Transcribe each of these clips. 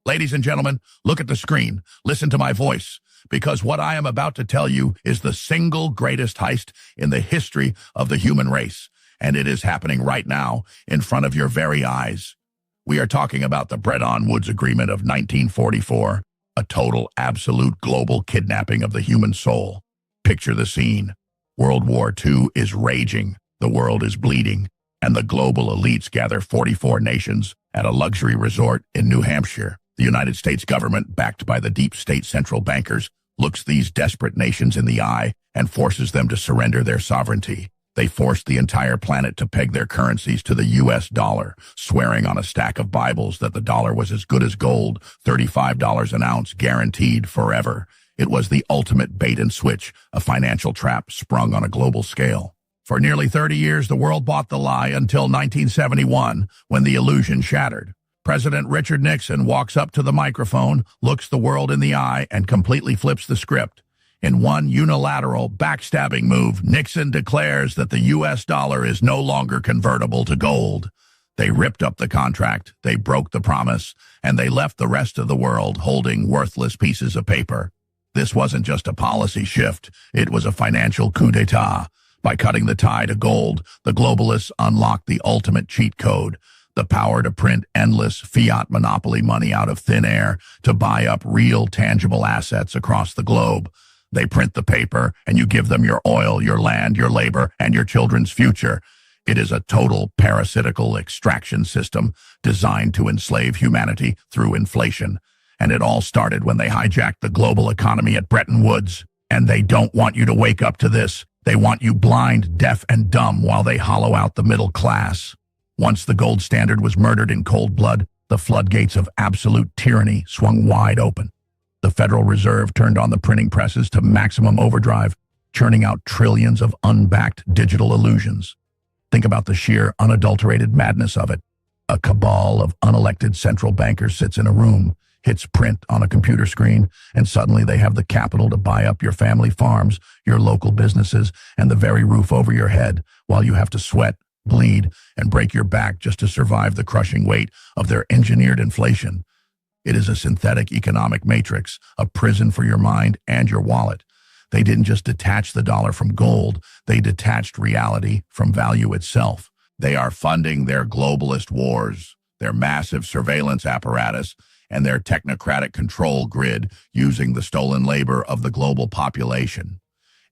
Ladies and gentlemen, look at the screen. Listen to my voice, because what I am about to tell you is the single greatest heist in the history of the human race, and it is happening right now in front of your very eyes. We are talking about the Bretton Woods Agreement of 1944, a total, absolute global kidnapping of the human soul. Picture the scene. World War II is raging, the world is bleeding, and the global elites gather 44 nations at a luxury resort in New Hampshire. The United States government, backed by the deep state central bankers, looks these desperate nations in the eye and forces them to surrender their sovereignty. They forced the entire planet to peg their currencies to the US dollar, swearing on a stack of Bibles that the dollar was as good as gold, $35 an ounce, guaranteed forever. It was the ultimate bait and switch, a financial trap sprung on a global scale. For nearly 30 years, the world bought the lie until 1971, when the illusion shattered. President Richard Nixon walks up to the microphone, looks the world in the eye, and completely flips the script. In one unilateral, backstabbing move, Nixon declares that the US dollar is no longer convertible to gold. They ripped up the contract, they broke the promise, and they left the rest of the world holding worthless pieces of paper. This wasn't just a policy shift, it was a financial coup d'etat. By cutting the tie to gold, the globalists unlocked the ultimate cheat code, the power to print endless fiat monopoly money out of thin air to buy up real tangible assets across the globe. They print the paper, and you give them your oil, your land, your labor, and your children's future. It is a total parasitical extraction system designed to enslave humanity through inflation. And it all started when they hijacked the global economy at Bretton Woods. And they don't want you to wake up to this. They want you blind, deaf, and dumb while they hollow out the middle class. Once the gold standard was murdered in cold blood, the floodgates of absolute tyranny swung wide open. The Federal Reserve turned on the printing presses to maximum overdrive, churning out trillions of unbacked digital illusions. Think about the sheer, unadulterated madness of it. A cabal of unelected central bankers sits in a room, hits print on a computer screen, and suddenly they have the capital to buy up your family farms, your local businesses, and the very roof over your head, while you have to sweat, bleed, and break your back just to survive the crushing weight of their engineered inflation. It is a synthetic economic matrix, a prison for your mind and your wallet. They didn't just detach the dollar from gold, they detached reality from value itself. They are funding their globalist wars, their massive surveillance apparatus, and their technocratic control grid using the stolen labor of the global population.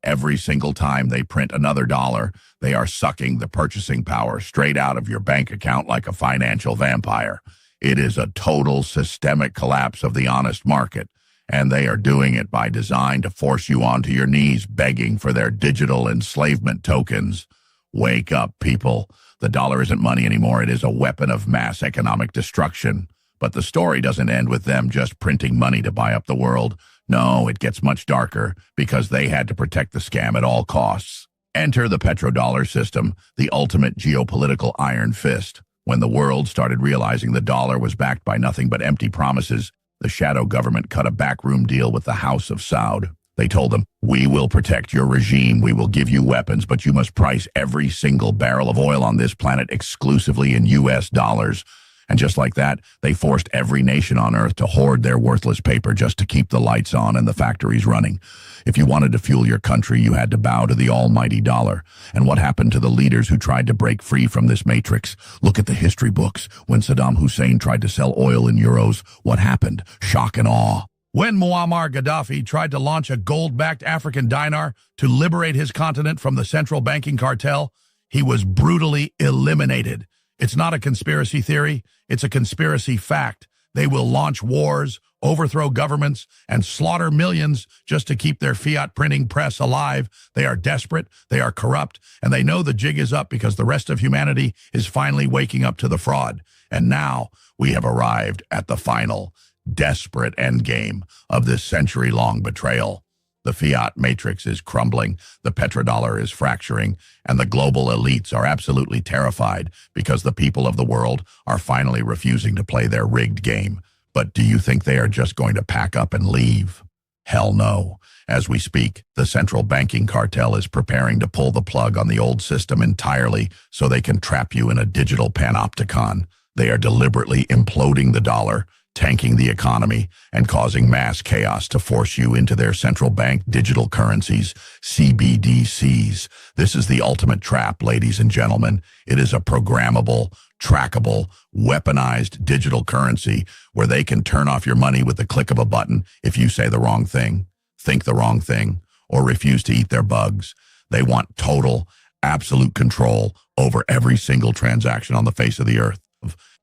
Every single time they print another dollar, they are sucking the purchasing power straight out of your bank account like a financial vampire. It is a total systemic collapse of the honest market, and they are doing it by design to force you onto your knees begging for their digital enslavement tokens. Wake up, people. The dollar isn't money anymore. It is a weapon of mass economic destruction. But the story doesn't end with them just printing money to buy up the world. No, it gets much darker because they had to protect the scam at all costs. Enter the petrodollar system, the ultimate geopolitical iron fist. When the world started realizing the dollar was backed by nothing but empty promises, the shadow government cut a backroom deal with the House of Saud. They told them, "We will protect your regime, we will give you weapons, but you must price every single barrel of oil on this planet exclusively in US dollars. And just like that, they forced every nation on earth to hoard their worthless paper just to keep the lights on and the factories running. If you wanted to fuel your country, you had to bow to the almighty dollar. And what happened to the leaders who tried to break free from this matrix? Look at the history books. When Saddam Hussein tried to sell oil in euros, what happened? Shock and awe. When Muammar Gaddafi tried to launch a gold-backed African dinar to liberate his continent from the central banking cartel, he was brutally eliminated. It's not a conspiracy theory, it's a conspiracy fact. They will launch wars, overthrow governments, and slaughter millions just to keep their fiat printing press alive. They are desperate, they are corrupt, and they know the jig is up because the rest of humanity is finally waking up to the fraud. And now we have arrived at the final, desperate endgame of this century-long betrayal. The fiat matrix is crumbling, the petrodollar is fracturing, and the global elites are absolutely terrified because the people of the world are finally refusing to play their rigged game. But do you think they are just going to pack up and leave? Hell no. As we speak, the central banking cartel is preparing to pull the plug on the old system entirely so they can trap you in a digital panopticon. They are deliberately imploding the dollar, tanking the economy and causing mass chaos to force you into their central bank digital currencies, CBDCs. This is the ultimate trap, ladies and gentlemen. It is a programmable, trackable, weaponized digital currency where they can turn off your money with the click of a button if you say the wrong thing, think the wrong thing, or refuse to eat their bugs. They want total, absolute control over every single transaction on the face of the earth.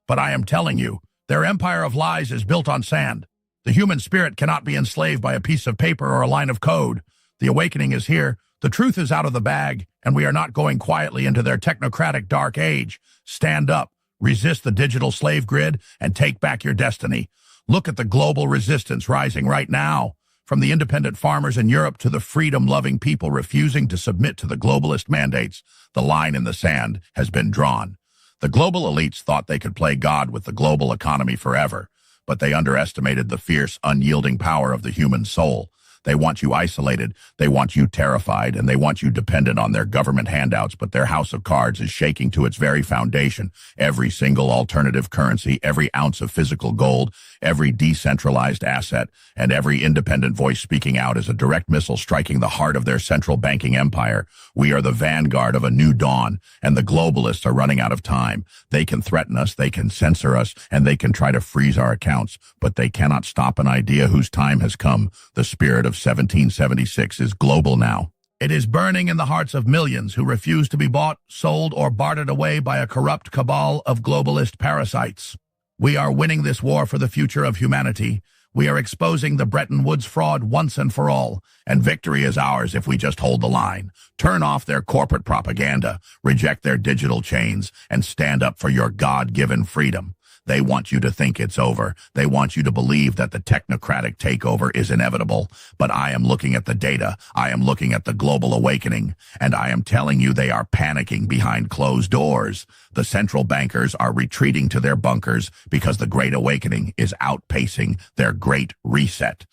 But I am telling you, their empire of lies is built on sand. The human spirit cannot be enslaved by a piece of paper or a line of code. The awakening is here. The truth is out of the bag, and we are not going quietly into their technocratic dark age. Stand up, resist the digital slave grid, and take back your destiny. Look at the global resistance rising right now. From the independent farmers in Europe to the freedom-loving people refusing to submit to the globalist mandates, the line in the sand has been drawn. The global elites thought they could play God with the global economy forever, but they underestimated the fierce, unyielding power of the human soul. They want you isolated, they want you terrified, and they want you dependent on their government handouts, but their house of cards is shaking to its very foundation. Every single alternative currency, every ounce of physical gold, every decentralized asset, and every independent voice speaking out is a direct missile striking the heart of their central banking empire. We are the vanguard of a new dawn, and the globalists are running out of time. They can threaten us, they can censor us, and they can try to freeze our accounts, but they cannot stop an idea whose time has come. The spirit of 1776 is global now. It is burning in the hearts of millions who refuse to be bought, sold, or bartered away by a corrupt cabal of globalist parasites. We are winning this war for the future of humanity. We are exposing the Bretton Woods fraud once and for all, and victory is ours if we just hold the line. Turn off their corporate propaganda, reject their digital chains, and stand up for your God-given freedom. They want you to think it's over. They want you to believe that the technocratic takeover is inevitable. But I am looking at the data. I am looking at the global awakening. And I am telling you they are panicking behind closed doors. The central bankers are retreating to their bunkers because the Great Awakening is outpacing their Great Reset.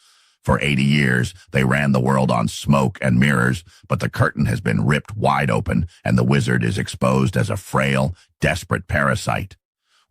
For 80 years, they ran the world on smoke and mirrors, but the curtain has been ripped wide open and the wizard is exposed as a frail, desperate parasite.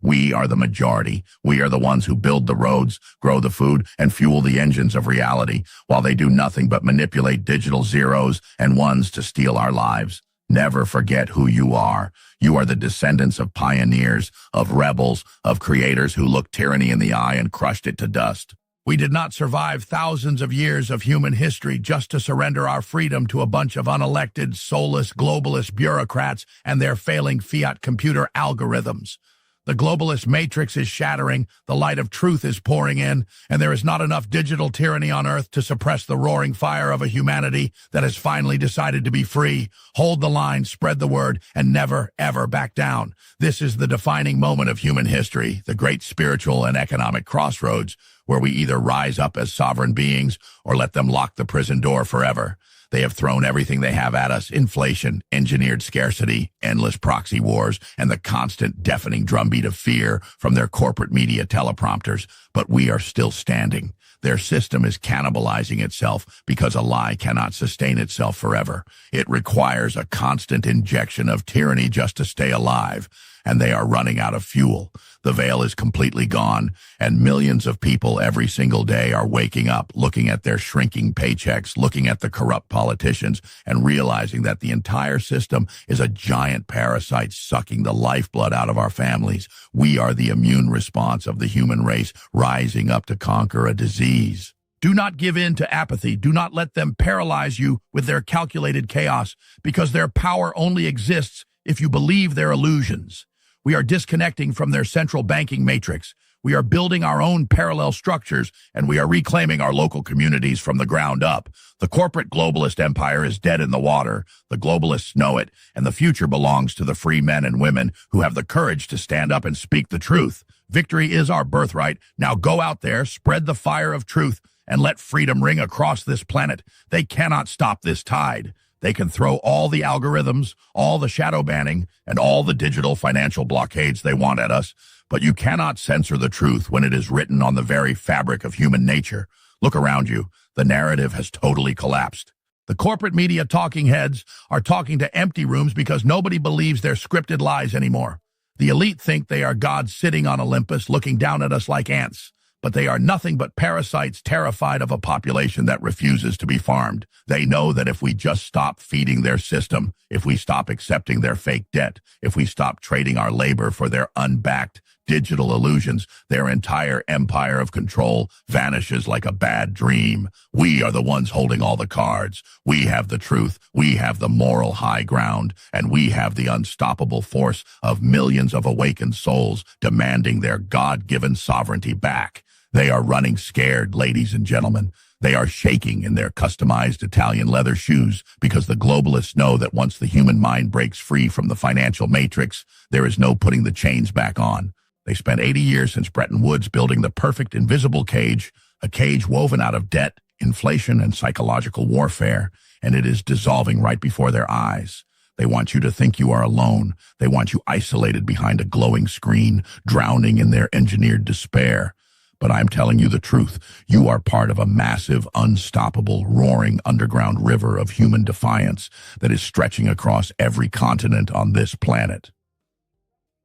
We are the majority. We are the ones who build the roads, grow the food, and fuel the engines of reality, while they do nothing but manipulate digital zeros and ones to steal our lives. Never forget who you are. You are the descendants of pioneers, of rebels, of creators who looked tyranny in the eye and crushed it to dust. We did not survive thousands of years of human history just to surrender our freedom to a bunch of unelected, soulless, globalist bureaucrats and their failing fiat computer algorithms. The globalist matrix is shattering, the light of truth is pouring in, and there is not enough digital tyranny on Earth to suppress the roaring fire of a humanity that has finally decided to be free. Hold the line, spread the word, and never, ever back down. This is the defining moment of human history, the great spiritual and economic crossroads, where we either rise up as sovereign beings or let them lock the prison door forever. They have thrown everything they have at us: inflation, engineered scarcity, endless proxy wars, and the constant deafening drumbeat of fear from their corporate media teleprompters. But we are still standing. Their system is cannibalizing itself because a lie cannot sustain itself forever. It requires a constant injection of tyranny just to stay alive, and they are running out of fuel. The veil is completely gone, and millions of people every single day are waking up, looking at their shrinking paychecks, looking at the corrupt politicians, and realizing that the entire system is a giant parasite sucking the lifeblood out of our families. We are the immune response of the human race rising up to conquer a disease. Do not give in to apathy. Do not let them paralyze you with their calculated chaos, because their power only exists if you believe their illusions. We are disconnecting from their central banking matrix. We are building our own parallel structures, and we are reclaiming our local communities from the ground up. The corporate globalist empire is dead in the water. The globalists know it, and the future belongs to the free men and women who have the courage to stand up and speak the truth. Victory is our birthright. Now go out there, spread the fire of truth, and let freedom ring across this planet. They cannot stop this tide. They can throw all the algorithms, all the shadow banning, and all the digital financial blockades they want at us, but you cannot censor the truth when it is written on the very fabric of human nature. Look around you. The narrative has totally collapsed. The corporate media talking heads are talking to empty rooms because nobody believes their scripted lies anymore. The elite think they are gods sitting on Olympus looking down at us like ants. but they are nothing but parasites terrified of a population that refuses to be farmed. They know that if we just stop feeding their system, if we stop accepting their fake debt, if we stop trading our labor for their unbacked digital illusions, their entire empire of control vanishes like a bad dream. We are the ones holding all the cards. We have the truth. We have the moral high ground, and we have the unstoppable force of millions of awakened souls demanding their God-given sovereignty back. They are running scared, ladies and gentlemen. They are shaking in their customized Italian leather shoes because the globalists know that once the human mind breaks free from the financial matrix, there is no putting the chains back on. They spent 80 years since Bretton Woods building the perfect invisible cage, a cage woven out of debt, inflation, and psychological warfare, and it is dissolving right before their eyes. They want you to think you are alone. They want you isolated behind a glowing screen, drowning in their engineered despair. But I'm telling you the truth. You are part of a massive, unstoppable, roaring underground river of human defiance that is stretching across every continent on this planet.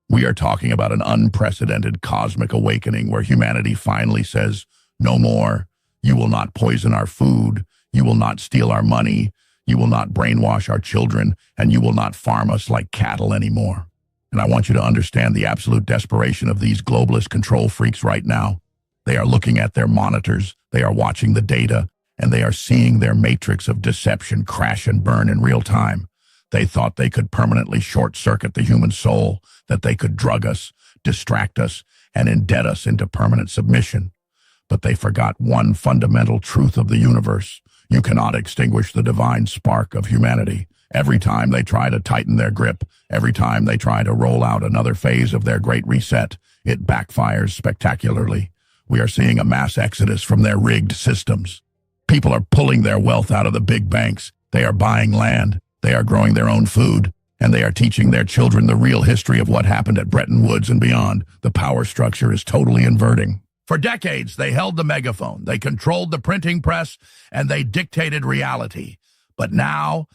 We are talking about an unprecedented cosmic awakening where humanity finally says, no more. You will not poison our food. You will not steal our money. You will not brainwash our children, and you will not farm us like cattle anymore. And I want you to understand the absolute desperation of these globalist control freaks right now. They are looking at their monitors, they are watching the data, and they are seeing their matrix of deception crash and burn in real time. They thought they could permanently short-circuit the human soul, that they could drug us, distract us, and indebt us into permanent submission. But they forgot one fundamental truth of the universe. You cannot extinguish the divine spark of humanity. Every time they try to tighten their grip, every time they try to roll out another phase of their great reset, it backfires spectacularly. We are seeing a mass exodus from their rigged systems. People are pulling their wealth out of the big banks. They are buying land. They are growing their own food. And they are teaching their children the real history of what happened at Bretton Woods and beyond. The power structure is totally inverting. For decades, they held the megaphone. They controlled the printing press, and they dictated reality. But now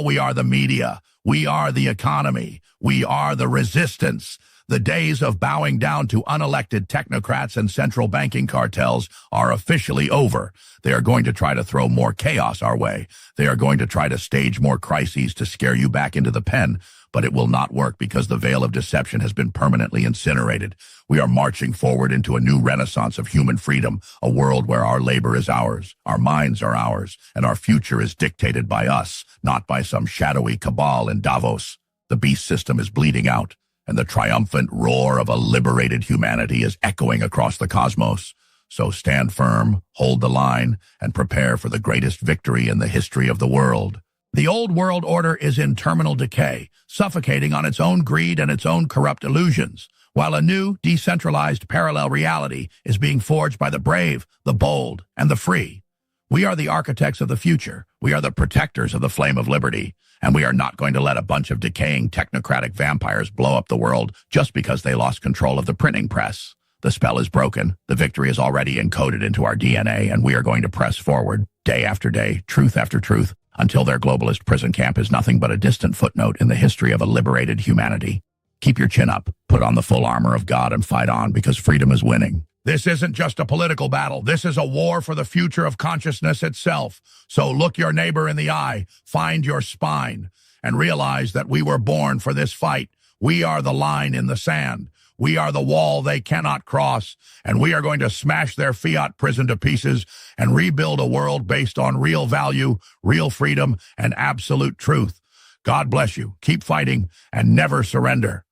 we are the media. We are the economy. We are the resistance. The days of bowing down to unelected technocrats and central banking cartels are officially over. They are going to try to throw more chaos our way. They are going to try to stage more crises to scare you back into the pen, but it will not work because the veil of deception has been permanently incinerated. We are marching forward into a new renaissance of human freedom, a world where our labor is ours, our minds are ours, and our future is dictated by us, not by some shadowy cabal in Davos. The beast system is bleeding out, and the triumphant roar of a liberated humanity is echoing across the cosmos. So stand firm, hold the line, and prepare for the greatest victory in the history of the world. The old world order is in terminal decay, suffocating on its own greed and its own corrupt illusions, while a new, decentralized parallel reality is being forged by the brave, the bold, and the free. We are the architects of the future. We are the protectors of the flame of liberty. And we are not going to let a bunch of decaying technocratic vampires blow up the world just because they lost control of the printing press. The spell is broken. The victory is already encoded into our DNA, and we are going to press forward, day after day, truth after truth, until their globalist prison camp is nothing but a distant footnote in the history of a liberated humanity. Keep your chin up, put on the full armor of God, and fight on, because freedom is winning. This isn't just a political battle. This is a war for the future of consciousness itself. So look your neighbor in the eye, find your spine, and realize that we were born for this fight. We are the line in the sand. We are the wall they cannot cross, and we are going to smash their fiat prison to pieces and rebuild a world based on real value, real freedom, and absolute truth. God bless you. Keep fighting and never surrender.